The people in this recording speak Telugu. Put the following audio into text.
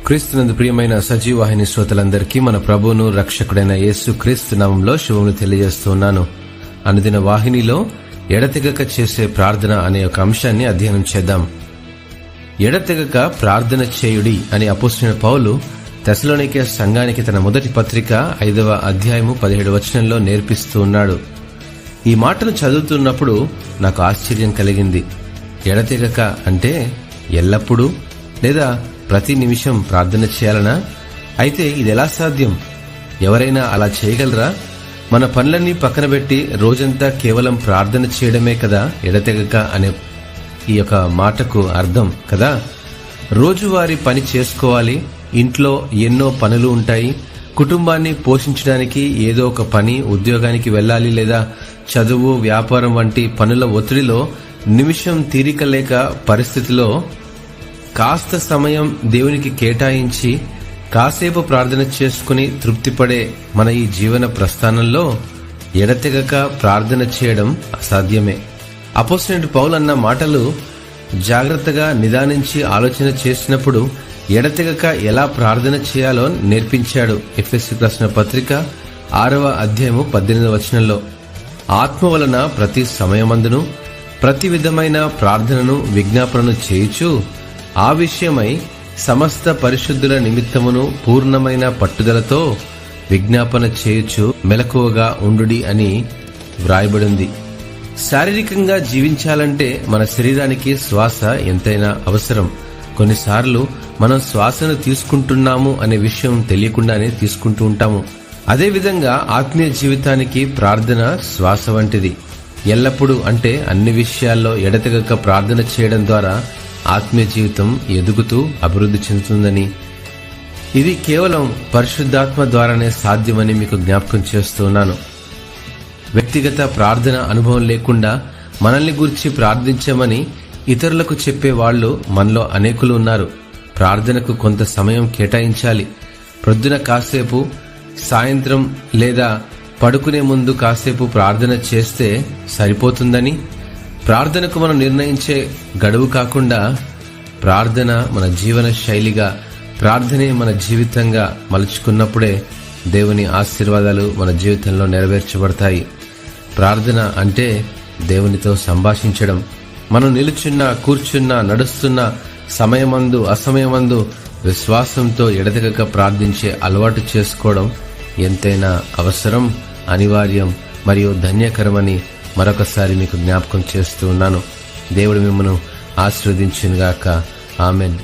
క్రీస్తునందు ప్రియమైన సజీవాహిని శ్రోతలందరికీ మన ప్రభువును రక్షకుడైన యేసు క్రీస్తు నామంలో శుభములు తెలియజేస్తున్నాను. అనుదిన వాహినిలో ఎడతెగక చేసే ప్రార్థన అనే ఒక అంశాన్ని అధ్యయనం చేద్దాం. ఎడతెగక ప్రార్థన చేయుడి అని అపోస్తలుడైన పౌలు తెస్సలోనికే సంఘానికి తన మొదటి పత్రిక 5వ అధ్యాయము 17వ వచనంలో నేర్పిస్తూ ఉన్నాడు. ఈ మాటను చదువుతున్నప్పుడు నాకు ఆశ్చర్యం కలిగింది. ఎడతెగక అంటే ఎల్లప్పుడూ లేదా ప్రతి నిమిషం ప్రార్థన చేయాలనా? అయితే ఇది ఎలా సాధ్యం? ఎవరైనా అలా చేయగలరా? మన పనులన్నీ పక్కన పెట్టి రోజంతా కేవలం ప్రార్థన చేయడమే కదా ఎడతెగక అనే ఈ యొక్క మాటకు అర్థం కదా. రోజువారీ పని చేసుకోవాలి, ఇంట్లో ఎన్నో పనులు ఉంటాయి, కుటుంబాన్ని పోషించడానికి ఏదో ఒక పని, ఉద్యోగానికి వెళ్ళాలి లేదా చదువు, వ్యాపారం వంటి పనుల ఒత్తిడిలో నిమిషం తీరిక లేక పరిస్థితిలో కాస్త సమయం దేవునికి కేటాయించి కాసేపు ప్రార్థన చేసుకుని తృప్తిపడే మన ఈ జీవన ప్రస్థానంలో ఎడతెగక ప్రార్థన చేయడం అసాధ్యమే. అపోస్తలుడైన పౌలు అన్న మాటలు జాగ్రత్తగా నిదానించి ఆలోచన చేసినప్పుడు ఎడతెగక ఎలా ప్రార్థన చేయాలో నేర్పించాడు. ఎఫెసీయులకు రాసిన పత్రిక 6వ అధ్యాయము 18వ వచనంలో, ఆత్మ వలన ప్రతి సమయమందును ప్రతి విధమైన ప్రార్థనను విజ్ఞాపనను చేయుచు ఆ విషయమై సమస్త పరిశుద్ధుల నిమిత్తమును పూర్ణమైన పట్టుదలతో విజ్ఞాపన చేయుచు మెలకువగా ఉండుడి అని వ్రాయబడింది. శారీరకంగా జీవించాలంటే మన శరీరానికి శ్వాస ఎంతైనా అవసరం. కొన్నిసార్లు మనం శ్వాసను తీసుకుంటున్నాము అనే విషయం తెలియకుండానే తీసుకుంటూ ఉంటాము. అదేవిధంగా ఆత్మీయ జీవితానికి ప్రార్థన శ్వాస వంటిది. ఎల్లప్పుడూ అంటే అన్ని విషయాల్లో ఎడతెగక ప్రార్థన చేయడం ద్వారా ఆత్మీయ జీవితం ఎదుగుతూ అభివృద్ధి చెందుతుందని, ఇది కేవలం పరిశుద్ధాత్మ ద్వారానే సాధ్యమని మీకు జ్ఞాపకం చేస్తున్నాను. వ్యక్తిగత ప్రార్థన అనుభవం లేకుండా మనల్ని గురించి ప్రార్థించమని ఇతరులకు చెప్పే వాళ్ళు మనలో అనేకులు ఉన్నారు. ప్రార్థనకు కొంత సమయం కేటాయించాలి. ప్రొద్దున కాసేపు, సాయంత్రం లేదా పడుకునే ముందు కాసేపు ప్రార్థన చేస్తే సరిపోతుందని, ప్రార్థనకు మనం నిర్ణయించే గడువు కాకుండా ప్రార్థన మన జీవన శైలిగా, ప్రార్థనే మన జీవితంగా మలుచుకున్నప్పుడే దేవుని ఆశీర్వాదాలు మన జీవితంలో నెరవేర్చబడతాయి. ప్రార్థన అంటే దేవునితో సంభాషించడం. మనం నిలుచున్నా, కూర్చున్నా, నడుస్తున్నా, సమయమందు అసమయమందు విశ్వాసంతో ఎడతెగక ప్రార్థించే అలవాటు చేసుకోవడం ఎంతైనా అవసరం, అనివార్యం మరియు ధన్యకరమని మరొకసారి మీకు జ్ఞాపకం చేస్తూ ఉన్నాను. దేవుడు మిమ్మల్ని ఆశీర్వదించునుగాక. ఆమెన్.